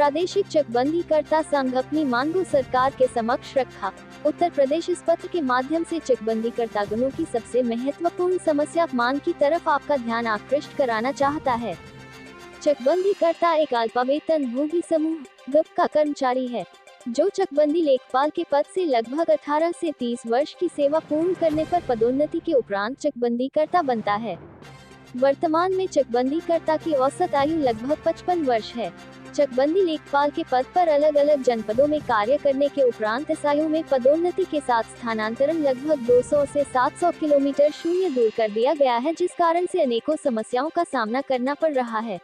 प्रादेशिक चकबंदीकर्ता संघ अपनी मांगों सरकार के समक्ष रखा। उत्तर प्रदेश इस पत्र के माध्यम से चकबंदीकर्तागणों की सबसे महत्वपूर्ण समस्या मांग की तरफ आपका ध्यान आकृष्ट कराना चाहता है। चकबंदीकर्ता एक अल्पवेतन भोगी समूह गप का कर्मचारी है, जो चकबंदी लेखपाल के पद से लगभग 18 से 30 वर्ष की सेवा पूर्ण करने पर पदोन्नति के उपरांत चकबंदीकर्ता बनता है। वर्तमान में चकबंदीकर्ता की औसत आयु लगभग 55 वर्ष है। चकबंदी लेखपाल के पद पर अलग अलग जनपदों में कार्य करने के उपरांत इस आयु में पदोन्नति के साथ स्थानांतरण लगभग 200 से 700 किलोमीटर शून्य दूर कर दिया गया है, जिस कारण से अनेकों समस्याओं का सामना करना पड़ रहा है।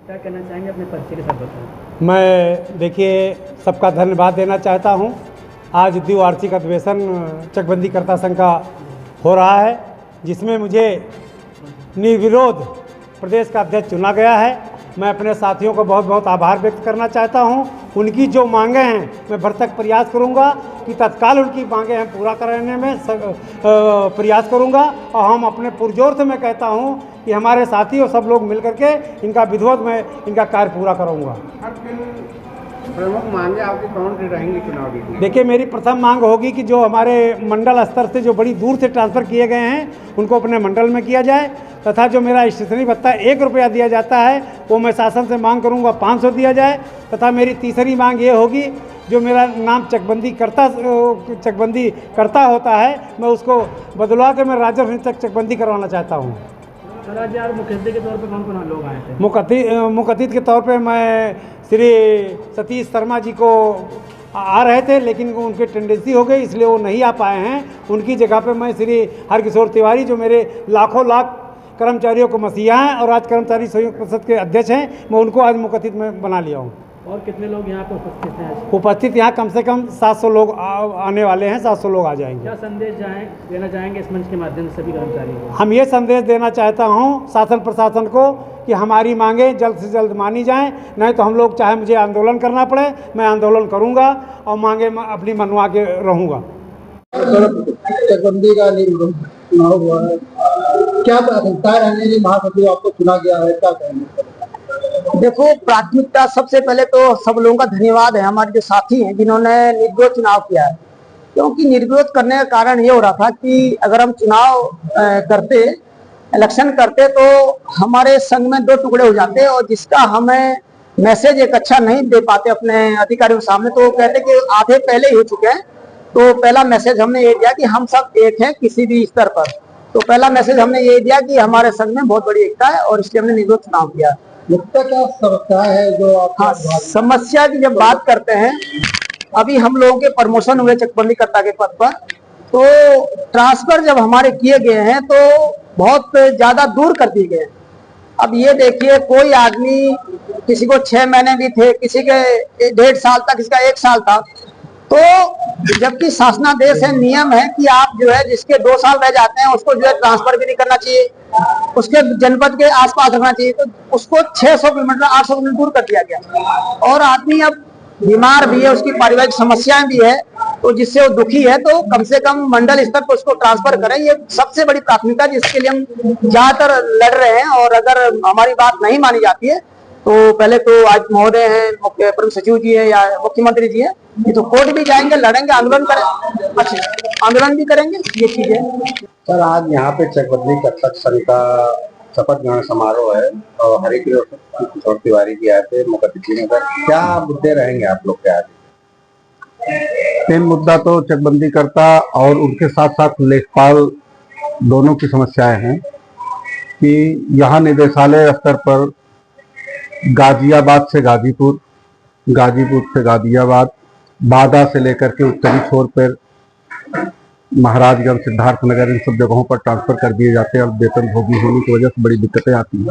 क्या कहना चाहेंगे अपने परिचय के साथ बताएं। मैं देखिए सबका धन्यवाद देना चाहता हूं। आज द्विवार्षिक अधिवेशन चकबंदीकर्ता संघ का हो रहा है, जिसमें मुझे निर्विरोध प्रदेश का अध्यक्ष चुना गया है। मैं अपने साथियों को बहुत बहुत आभार व्यक्त करना चाहता हूं। उनकी जो मांगें हैं मैं भरसक प्रयास करूंगा कि तत्काल उनकी मांगें हम पूरा कराने में प्रयास करूंगा। और हम अपने पुरजोर से मैं कहता हूं कि हमारे साथी और सब लोग मिलकर के इनका विधिवत में इनका कार्य पूरा करूंगा। प्रमुख मांगे आपकी कौन सी रहेंगी चुनाव की? देखिए, मेरी प्रथम मांग होगी कि जो हमारे मंडल स्तर से जो बड़ी दूर से ट्रांसफ़र किए गए हैं उनको अपने मंडल में किया जाए, तथा जो मेरा स्टेशनरी भत्ता 1 रुपया दिया जाता है वो मैं शासन से मांग करूंगा 500 दिया जाए। तथा मेरी तीसरी मांग ये होगी, जो मेरा नाम चकबंदी करता होता है मैं उसको बदलवा के मैं राजस्व तक चकबंदी करवाना चाहता हूँ। सर, आज यार मुखिया के तौर पे कौन लोग आए थे? मुख्य अतिथि के तौर पे मैं श्री सतीश शर्मा जी को आ रहे थे, लेकिन उनकी टेंडेंसी हो गई इसलिए वो नहीं आ पाए हैं। उनकी जगह पे मैं श्री हरकिशोर तिवारी, जो मेरे लाखों लाख कर्मचारियों को मसीहा हैं और आज कर्मचारी संयुक्त परिषद के अध्यक्ष हैं, मैं उनको आज मुख्य अतिथि में बना लिया हूँ। और कितने लोग यहाँ पे उपस्थित हैं? उपस्थित यहाँ कम से कम 700 लोग आने वाले हैं, 700 लोग आ जाएंगे। क्या संदेश देना चाहेंगे इस मंच के माध्यम से सभी कर्मचारियों को? हम ये संदेश देना चाहता हूँ शासन प्रशासन को कि हमारी मांगें जल्द से जल्द मानी जाएं, नहीं तो हम लोग चाहे मुझे आंदोलन करना पड़े मैं आंदोलन करूँगा और मांगे अपनी मनवा के रहूँगा। चकबंदी का चुनाव हुआ है, क्या प्राथमिकता रहने की महासचिव आपको चुना गया है, क्या कहेंगे? देखो, प्राथमिकता सबसे पहले तो सब लोगों का धन्यवाद है, हमारे जो साथी हैं जिन्होंने निर्विरोध चुनाव किया है। क्योंकि निर्विरोध करने का कारण ये हो रहा था कि अगर हम चुनाव करते, इलेक्शन करते तो हमारे संघ में 2 टुकड़े हो जाते और जिसका हमें मैसेज एक अच्छा नहीं दे पाते अपने अधिकारियों के सामने। तो कहते कि आधे पहले ही हो चुके हैं। तो पहला मैसेज हमने ये दिया कि हम सब एक हैं किसी भी स्तर पर। तो पहला मैसेज हमने ये दिया कि हमारे संघ में बहुत बड़ी एकता है और इसलिए हमने निर्विरोध चुनाव किया। मुख्य क्या समस्या है जो आप? हाँ, समस्या की जब बात करते हैं, अभी हम लोगों के प्रमोशन हुए चकबंदीकर्ता के पद पर, तो ट्रांसफर जब हमारे किए गए हैं तो बहुत ज्यादा दूर कर दिए गए। अब ये देखिए, कोई आदमी किसी को 6 महीने भी थे, किसी के 1.5 साल तक, किसका 1 साल था। तो जबकि शासनादेश है, नियम है कि आप जो है जिसके 2 साल रह जाते हैं उसको जो है ट्रांसफर भी नहीं करना चाहिए, उसके जनपद के आसपास रखना चाहिए। तो उसको 600 किलोमीटर 800 किलोमीटर दूर कर दिया गया। और आदमी अब बीमार भी है, उसकी पारिवारिक समस्याएं भी है, तो जिससे वो दुखी है, तो कम से कम मंडल स्तर पर उसको ट्रांसफर करें। ये सबसे बड़ी प्राथमिकता जिसके लिए हम ज्यादातर लड़ रहे हैं। और अगर हमारी बात नहीं मानी जाती है तो पहले तो आज महोदय हैं, मुख्य प्रमुख सचिव जी है या मुख्यमंत्री जी है, ये तो कोर्ट भी जाएंगे, लड़ेंगे, आंदोलन करें, अच्छा आंदोलन भी करेंगे। ये चीजें सर, आज यहाँ पे चकबंदीकर्ता संघ का शपथ ग्रहण समारोह है और हरकिशोर तिवारी जी आए थे मुख्य अतिथि में। क्या मुद्दे रहेंगे आप लोग के आज? मेन मुद्दा तो चकबंदीकर्ता और उनके साथ साथ लेखपाल दोनों की समस्याएं हैं कि यहाँ निदेशालय स्तर पर गाजियाबाद से गाजीपुर, गाजीपुर से गाजियाबाद, बादा से लेकर के उत्तरी छोर पर महाराजगंज, सिद्धार्थनगर, इन सब जगहों पर ट्रांसफर कर दिए जाते हैं और वेतन भोगी होने की वजह से बड़ी दिक्कतें आती हैं।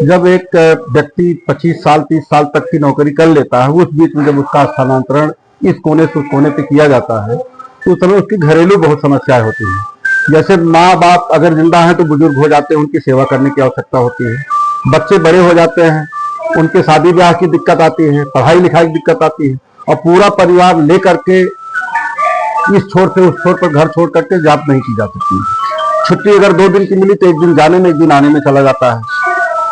जब एक व्यक्ति 25 साल 30 साल तक की नौकरी कर लेता है, उस बीच में जब उसका स्थानांतरण इस कोने से उस कोने पे किया जाता है तो उस समय उसकी घरेलू बहुत समस्याएं होती हैं। जैसे माँ बाप अगर जिंदा हैं तो बुजुर्ग हो जाते हैं, उनकी सेवा करने की आवश्यकता होती है। बच्चे बड़े हो जाते हैं, उनके शादी ब्याह की दिक्कत आती है, पढ़ाई लिखाई की दिक्कत आती है और पूरा परिवार लेकर के इस छोर से उस छोर पर घर छोड़ करके जाप नहीं की जा सकती। छुट्टी अगर 2 दिन की मिली तो 1 दिन जाने में 1 दिन आने में चला जाता है।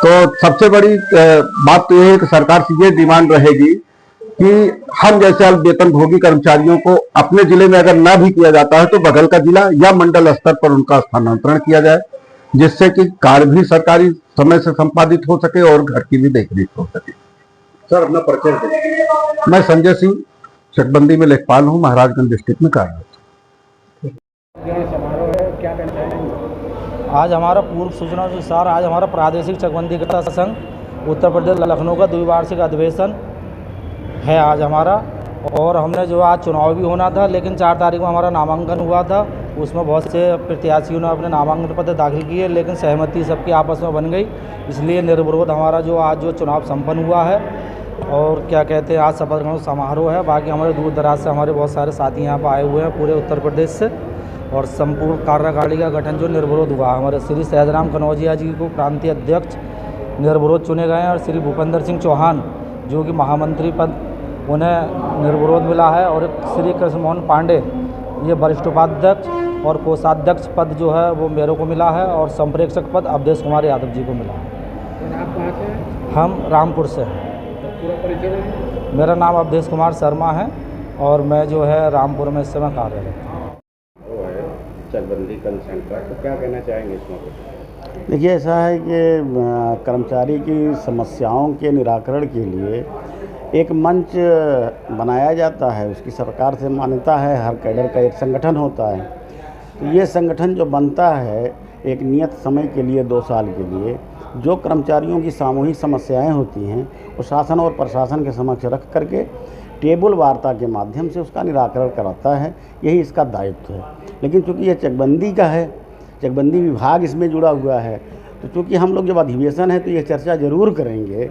तो सबसे बड़ी बात तो यह है कि सरकार से ये डिमांड रहेगी कि हम जैसे वेतनभोगी कर्मचारियों को अपने जिले में अगर ना भी किया जाता है तो बगल का जिला या मंडल स्तर पर उनका स्थानांतरण किया जाए, जिससे कि कार्य भी सरकारी समय से संपादित हो सके और घर की भी देखरेख हो सके। सर अपना परिचय दें। मैं संजय सिंह चकबंदी में लेखपाल हूँ, महाराजगंज डिस्ट्रिक्ट में कार्यरत। समारोह है, क्या कहना चाहेंगे? आज हमारा पूर्व सूचना के अनुसार आज हमारा प्रादेशिक चकबंदीकर्ता संघ उत्तर प्रदेश लखनऊ का द्विवार्षिक अधिवेशन है आज हमारा। और हमने जो आज चुनाव भी होना था, लेकिन 4 तारीख को हमारा नामांकन हुआ था। उसमें बहुत से प्रत्याशियों ने अपने नामांकन पत्र दाखिल किए, लेकिन सहमति सबकी आपस में बन गई, इसलिए निर्विरोध हमारा जो आज जो चुनाव संपन्न हुआ है। और क्या कहते हैं, आज शपथ ग्रहण समारोह है। बाकी हमारे दूर दराज से हमारे बहुत सारे साथी यहाँ पर आए हुए हैं पूरे उत्तर प्रदेश से। और संपूर्ण कार्यकारिणी का गठन जो निर्विरोध हुआ, हमारे श्री सहजराम कनौजिया जी को प्रांतीय अध्यक्ष निर्विरोध चुने गए हैं, और श्री भूपेंद्र सिंह चौहान जो कि महामंत्री पद उन्हें निर्विरोध मिला है, और श्री कृष्ण मोहन पांडे ये वरिष्ठ उपाध्यक्ष और कोषाध्यक्ष पद जो है वो मेरे को मिला है, और संप्रेक्षक पद अवधेश कुमार यादव जी को मिला है। आप कहाँ से हैं? हम रामपुर से हैं। पूरा परिचय दें। मेरा नाम अवधेश कुमार शर्मा है और मैं जो है रामपुर में इस समय कार्यरत हूँ। वो है चकबंदी संघ का, तो क्या कहना चाहेंगे इस मौके पर? देखिए, ऐसा है कि कर्मचारी की समस्याओं के निराकरण के लिए एक मंच बनाया जाता है, उसकी सरकार से मान्यता है, हर कैडर का एक संगठन होता है। तो ये संगठन जो बनता है एक नियत समय के लिए 2 साल के लिए, जो कर्मचारियों की सामूहिक समस्याएं होती हैं वो शासन और प्रशासन के समक्ष रख करके टेबल वार्ता के माध्यम से उसका निराकरण कराता है। यही इसका दायित्व है। लेकिन चूँकि ये चकबंदी का है, चकबंदी विभाग इसमें जुड़ा हुआ है, तो चूँकि हम लोग जब अधिवेशन है तो ये चर्चा ज़रूर करेंगे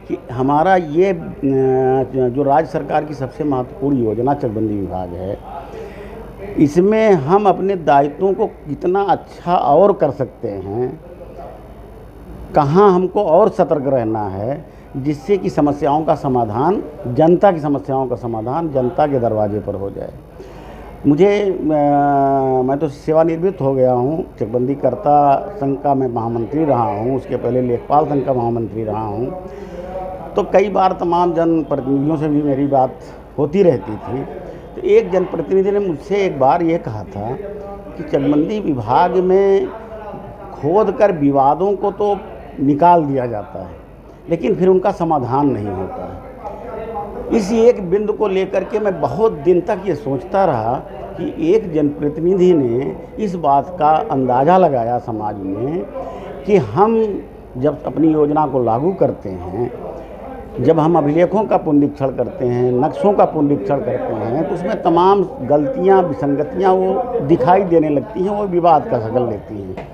कि हमारा ये जो राज्य सरकार की सबसे महत्वपूर्ण योजना चकबंदी विभाग है, इसमें हम अपने दायित्वों को कितना अच्छा और कर सकते हैं, कहाँ हमको और सतर्क रहना है, जिससे कि समस्याओं का समाधान, जनता की समस्याओं का समाधान जनता के दरवाजे पर हो जाए। मैं तो सेवानिवृत्त हो गया हूँ, चकबंदीकर्ता संघ का मैं महामंत्री रहा हूँ, उसके पहले लेखपाल संघ का महामंत्री रहा हूँ। तो कई बार तमाम जनप्रतिनिधियों से भी मेरी बात होती रहती थी। तो एक जनप्रतिनिधि ने मुझसे एक बार ये कहा था कि चकबंदी विभाग में खोद कर विवादों को तो निकाल दिया जाता है, लेकिन फिर उनका समाधान नहीं होता है। इस एक बिंदु को लेकर के मैं बहुत दिन तक ये सोचता रहा कि एक जनप्रतिनिधि ने इस बात का अंदाज़ा लगाया समाज में कि हम जब अपनी योजना को लागू करते हैं, जब हम अभिलेखों का पुनरीक्षण करते हैं, नक्शों का पुनरीक्षण करते हैं, तो उसमें तमाम गलतियां, विसंगतियां वो दिखाई देने लगती हैं, वो विवाद का शक्ल लेती हैं।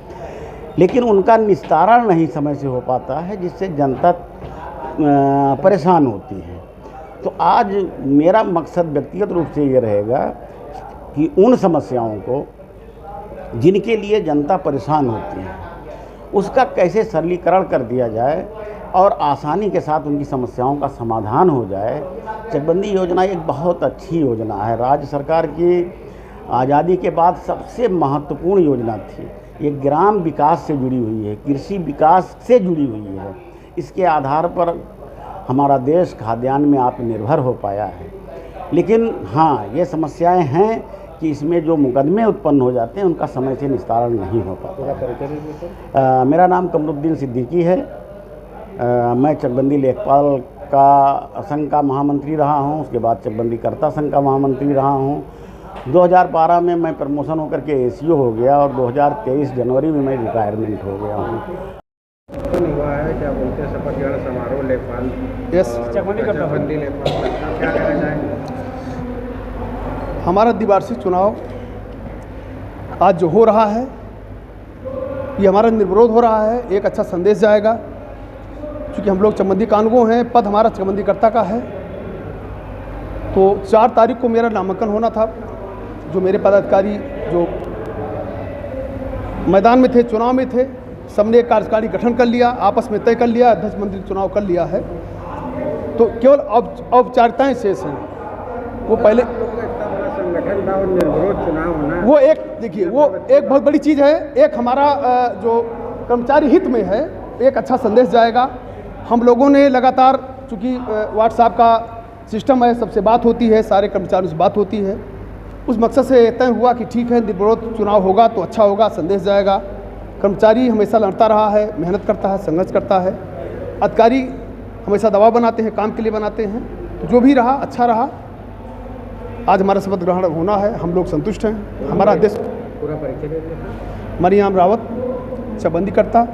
लेकिन उनका निस्तारण नहीं समय से हो पाता है, जिससे जनता परेशान होती है। तो आज मेरा मकसद व्यक्तिगत रूप से ये रहेगा कि उन समस्याओं को जिनके लिए जनता परेशान होती है, उसका कैसे सरलीकरण कर दिया जाए और आसानी के साथ उनकी समस्याओं का समाधान हो जाए। चकबंदी योजना एक बहुत अच्छी योजना है, राज्य सरकार की आज़ादी के बाद सबसे महत्वपूर्ण योजना थी। ये ग्राम विकास से जुड़ी हुई है, कृषि विकास से जुड़ी हुई है। इसके आधार पर हमारा देश खाद्यान्न में आत्मनिर्भर हो पाया है। लेकिन हाँ, ये समस्याएं हैं कि इसमें जो मुकदमे उत्पन्न हो जाते हैं उनका समय से निस्तारण नहीं हो पाता। मेरा नाम कमरुद्दीन सिद्दीकी है। मैं चकबंदी लेखपाल का संघ का महामंत्री रहा हूँ, उसके बाद चकबंदीकर्ता संघ का महामंत्री रहा हूँ। 2012 में मैं प्रमोशन होकर के एसीओ हो गया और 2023 जनवरी में मैं रिटायरमेंट हो गया हूँ। हुआ है, क्या बोलते हैं, शपथ ग्रहण समारोह लेखपाल चकबंदी लेखपाल, क्या कहना चाहेंगे? हमारा द्विवार्षिक चुनाव आज जो हो रहा है, ये हमारा निर्विरोध हो रहा है। एक अच्छा संदेश जाएगा, क्योंकि हम लोग चकबंदी कानून हैं, पद हमारा चकबंदीकर्ता का है। तो 4 तारीख को मेरा नामांकन होना था। जो मेरे पदाधिकारी जो मैदान में थे, चुनाव में थे, सबने एक कार्यकारिणी गठन कर लिया, आपस में तय कर लिया, अध्यक्ष मंत्री चुनाव कर लिया है। तो केवल औपचारिकताएं शेष हैं। वो पहले संगठन और निर्विरोध चुनाव होना, वो एक देखिए, वो एक बहुत बड़ी चीज़ है। एक हमारा जो कर्मचारी हित में है, एक अच्छा संदेश जाएगा। हम लोगों ने लगातार, चूँकि व्हाट्सएप का सिस्टम है, सबसे बात होती है, सारे कर्मचारियों से बात होती है, उस मकसद से तय हुआ कि ठीक है, निर्विरोध चुनाव होगा तो अच्छा होगा, संदेश जाएगा। कर्मचारी हमेशा लड़ता रहा है, मेहनत करता है, संघर्ष करता है। अधिकारी हमेशा दबाव बनाते हैं, काम के लिए बनाते हैं। तो जो भी रहा अच्छा रहा। आज हमारा शपथ ग्रहण होना है, हम लोग संतुष्ट हैं। हमारा अध्यक्ष पूरा परिचय दे दीजिए। मरियाम रावत, चकबंदीकर्ता,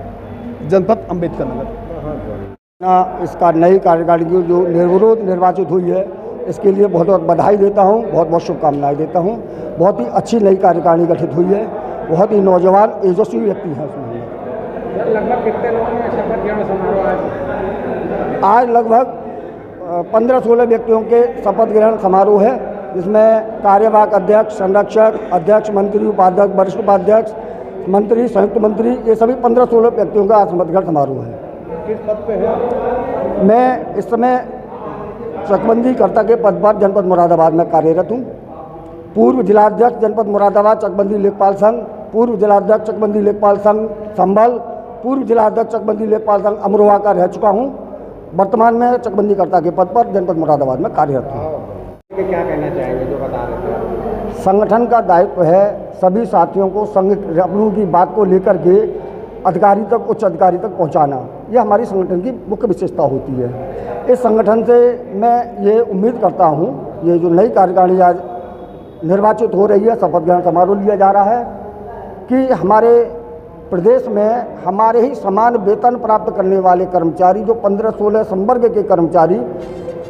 जनपद अम्बेडकर नगर। इसका नई कार्यकारिणी की जो निर्विरोध निर्वाचित हुई है, इसके लिए बहुत बहुत बधाई देता हूं, बहुत बहुत शुभकामनाएं देता हूं। बहुत ही अच्छी नई कार्यकारिणी गठित हुई है, बहुत ही नौजवान तेजस्वी व्यक्ति हैं उसमें। लगभग कितने लोगों ने शपथ ग्रहण समारोह आज लगभग 15-16 व्यक्तियों के शपथ ग्रहण समारोह है, जिसमें कार्यवाहक अध्यक्ष, संरक्षक, अध्यक्ष, मंत्री, उपाध्यक्ष, वरिष्ठ उपाध्यक्ष, मंत्री, संयुक्त मंत्री, ये सभी 15-16 व्यक्तियों का आज शपथ ग्रहण समारोह है। किस पद पे है? मैं इस समय चकबंदीकर्ता के पद पर जनपद मुरादाबाद में कार्यरत हूँ। पूर्व जिलाध्यक्ष जनपद मुरादाबाद चकबंदी लेखपाल संघ, पूर्व जिलाध्यक्ष चकबंदी लेखपाल संघ संभल, पूर्व जिलाध्यक्ष चकबंदी लेखपाल संघ अमरोहा का रह चुका हूँ। वर्तमान में चकबंदीकर्ता के पद पर जनपद मुरादाबाद में कार्यरत हूँ। क्या कहना चाहेंगे जो बता रहे थे? संगठन का दायित्व है सभी साथियों को संघ अपनों की बात को लेकर के अधिकारी तक, उच्च अधिकारी तक पहुंचाना, यह हमारी संगठन की मुख्य विशेषता होती है। इस संगठन से मैं ये उम्मीद करता हूं, ये जो नई कार्यकारिणी आज निर्वाचित हो रही है, शपथ ग्रहण समारोह लिया जा रहा है, कि हमारे प्रदेश में हमारे ही समान वेतन प्राप्त करने वाले कर्मचारी, जो 15-16 संवर्ग के कर्मचारी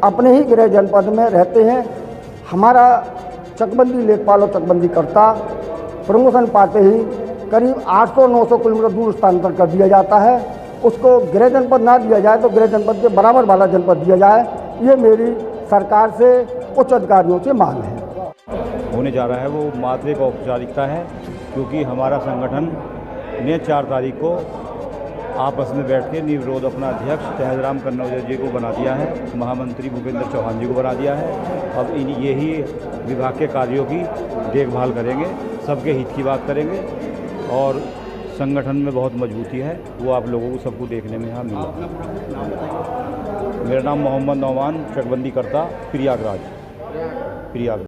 अपने ही गृह जनपद में रहते हैं, हमारा चकबंदी लेखपाल और चकबंदीकर्ता प्रमोशन पाते ही करीब 800-900 किलोमीटर दूर स्थानांतरण कर दिया जाता है। उसको गृह जनपद ना दिया जाए तो गृह जनपद के बराबर वाला जनपद दिया जाए, ये मेरी सरकार से, उच्च अधिकारियों से मांग है। होने जा रहा है वो मात्र एक औपचारिकता है, क्योंकि हमारा संगठन ने 4 तारीख को आपस में बैठ के निर्विरोध अपना अध्यक्ष तहजराम कन्नौजिया जी को बना दिया है, महामंत्री भूपेंद्र चौहान जी को बना दिया है। अब यही विभाग के कार्यों की देखभाल करेंगे, सबके हित की बात करेंगे और संगठन में बहुत मजबूती है, वो आप लोगों को सबको देखने में यहाँ मिला। मेरा नाम मोहम्मद नौमान, चकबंदीकर्ता, प्रयागराज।